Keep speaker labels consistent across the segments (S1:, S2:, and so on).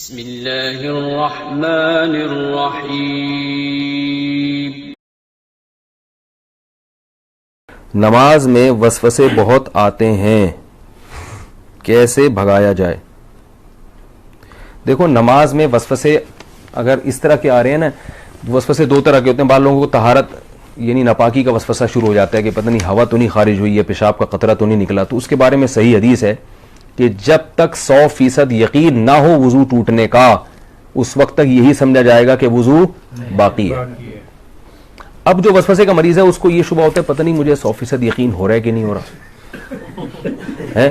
S1: بسم اللہ الرحمن الرحیم۔
S2: نماز میں وسوسے بہت آتے ہیں، کیسے بھگایا جائے؟ دیکھو، نماز میں وسوسے اگر اس طرح کے آ رہے ہیں نا، وسوسے دو طرح کے ہوتے ہیں۔ بعض لوگوں کو طہارت یعنی ناپاکی کا وسوسہ شروع ہو جاتا ہے کہ پتہ نہیں ہوا تو نہیں خارج ہوئی ہے، پیشاب کا قطرہ تو نہیں نکلا، تو اس کے بارے میں صحیح حدیث ہے کہ جب تک 100% یقین نہ ہو وضو ٹوٹنے کا، اس وقت تک یہی سمجھا جائے گا کہ وضو باقی ہے۔ اب جو وسوسے کا مریض ہے اس کو یہ شبہ ہوتا ہے پتہ نہیں مجھے 100% یقین ہو رہا ہے کہ نہیں ہو رہا ہے،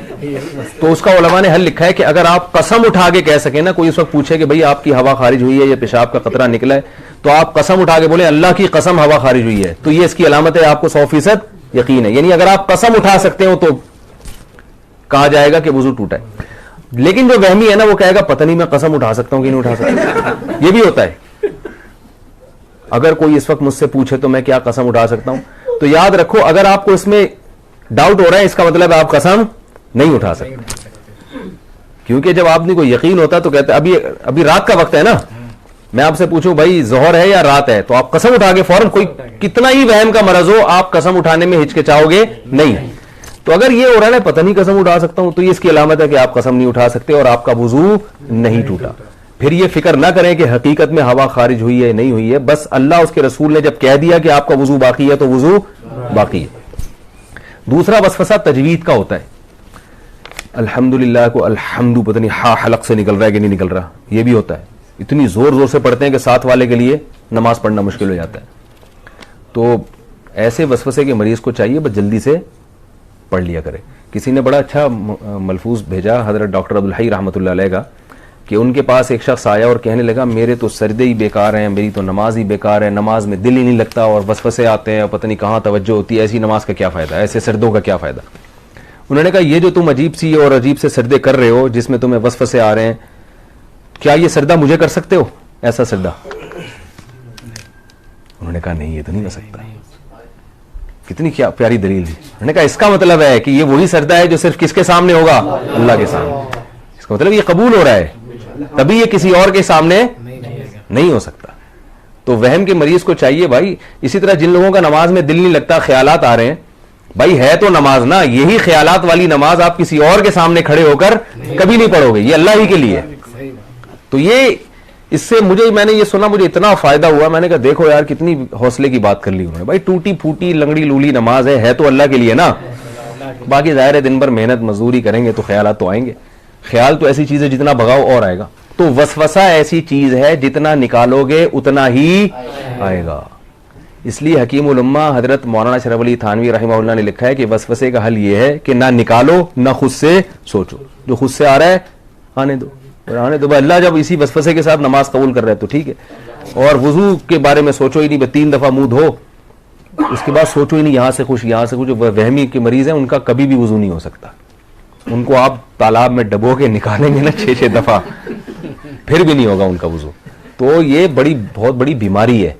S2: تو اس کا علماء نے حل لکھا ہے کہ اگر آپ قسم اٹھا کے کہہ سکیں نا، کوئی اس وقت پوچھے کہ بھئی آپ کی ہوا خارج ہوئی ہے یا پیشاب کا قطرہ نکلا ہے، تو آپ قسم اٹھا کے بولیں اللہ کی قسم ہوا خارج ہوئی ہے، تو یہ اس کی علامت ہے آپ کو 100% یقین ہے۔ یعنی اگر آپ قسم اٹھا سکتے ہو تو کہا جائے گا کہ وضو ٹوٹا ہے۔ لیکن جو وہمی ہے نا، وہ کہے گا پتہ نہیں میں قسم اٹھا سکتا ہوں کہ نہیں اٹھا سکتا، یہ بھی ہوتا ہے۔ اگر کوئی اس وقت مجھ سے پوچھے تو میں کیا قسم اٹھا سکتا ہوں، تو یاد رکھو اگر آپ کو اس میں ڈاؤٹ ہو رہا ہے، اس کا مطلب آپ قسم نہیں اٹھا سکتے، کیونکہ جب آدمی کو یقین ہوتا تو کہتے ابھی رات کا وقت ہے نا، میں آپ سے پوچھوں بھائی ظہر ہے یا رات ہے، تو آپ قسم اٹھا کے فوراً، کوئی کتنا ہی وہم کا مرض ہو، آپ قسم اٹھانے میں ہچکچاؤ گے نہیں۔ تو اگر یہ ہو رہا ہے پتہ نہیں قسم اٹھا سکتا ہوں، تو یہ اس کی علامت ہے کہ آپ قسم نہیں اٹھا سکتے اور آپ کا وضو نہیں ٹوٹا۔ پھر یہ فکر نہ کریں کہ حقیقت میں ہوا خارج ہوئی ہے نہیں ہوئی ہے، بس اللہ اس کے رسول نے جب کہہ دیا کہ آپ کا وضو باقی ہے تو وضو باقی ہے۔ دوسرا وسوسہ تجوید کا ہوتا ہے، الحمدللہ کو الحمد پتہ نہیں ہا حلق سے نکل رہا ہے کہ نہیں نکل رہا، یہ بھی ہوتا ہے۔ اتنی زور زور سے پڑھتے ہیں کہ ساتھ والے کے لیے نماز پڑھنا مشکل ہو جاتا ہے۔ تو ایسے وسوسے کے مریض کو چاہیے بس جلدی سے پڑھ لیا کرے۔ کسی نے بڑا اچھا ملفوظ بھیجا حضرت ڈاکٹر عبدالحی رحمۃ اللہ علیہ کا، کہ ان کے پاس ایک شخص آیا اور کہنے لگا میرے تو سردے ہی بیکار ہیں، میری تو نماز ہی بیکار ہے، نماز میں دل ہی نہیں لگتا اور وسوسے آتے ہیں اور پتہ نہیں کہاں توجہ ہوتی ہے، ایسی نماز کا کیا فائدہ، ایسے سردوں کا کیا فائدہ؟ انہوں نے کہا یہ جو تم عجیب سی اور عجیب سے سردے کر رہے ہو جس میں تمہیں وسوسے آ رہے ہیں، کیا یہ سردہ مجھے کر سکتے ہو ایسا سردہ؟ انہوں نے کہا نہیں یہ تو نہیں کر سکتا۔ کتنی کیا پیاری دلیل تھی۔ انہوں نے کہا اس کا مطلب ہے کہ یہ وہی سردہ ہے جو صرف کس کے سامنے ہوگا؟ اللہ کے سامنے۔ اس کا مطلب یہ قبول ہو رہا ہے، تبھی یہ کسی اور کے سامنے نہیں ہو سکتا۔ تو وہم کے مریض کو چاہیے بھائی، اسی طرح جن لوگوں کا نماز میں دل نہیں لگتا، خیالات آ رہے ہیں، بھائی ہے تو نماز نا، یہی خیالات والی نماز آپ کسی اور کے سامنے کھڑے ہو کر کبھی نہیں پڑھو گے، یہ اللہ ہی کے لیے۔ تو یہ اس سے میں نے یہ سنا، مجھے اتنا فائدہ ہوا، میں نے کہا دیکھو یار کتنی حوصلے کی بات کر لی انہوں نے۔ بھائی ٹوٹی پھوٹی لنگڑی لولی نماز ہے تو اللہ کے لیے نا، باقی ظاہر ہے دن بھر محنت مزدوری کریں گے تو خیالات تو آئیں گے۔ خیال تو ایسی چیز ہے جتنا بھگاؤ اور آئے گا، تو وسوسہ ایسی چیز ہے جتنا نکالو گے اتنا ہی آئے گا۔ اس لیے حکیم الامہ حضرت مولانا اشرف علی تھانوی رحمہ اللہ نے لکھا ہے کہ وسوسے کا حل یہ ہے کہ نہ نکالو نہ خود سے سوچو، جو خود سے آ رہا ہے آنے دو، آنے دو۔ اللہ جب اسی وسوسے کے ساتھ نماز قبول کر رہا ہے تو ٹھیک ہے، اور وضو کے بارے میں سوچو ہی نہیں، 3 دفعہ منہ دھو، اس کے بعد سوچو ہی نہیں یہاں سے کچھ یہاں سے کچھ۔ وہمی کے مریض ہیں ان کا کبھی بھی وضو نہیں ہو سکتا، ان کو آپ تالاب میں ڈبو کے نکالیں گے نا 6 دفعہ، پھر بھی نہیں ہوگا ان کا وضو۔ تو یہ بہت بڑی بیماری ہے۔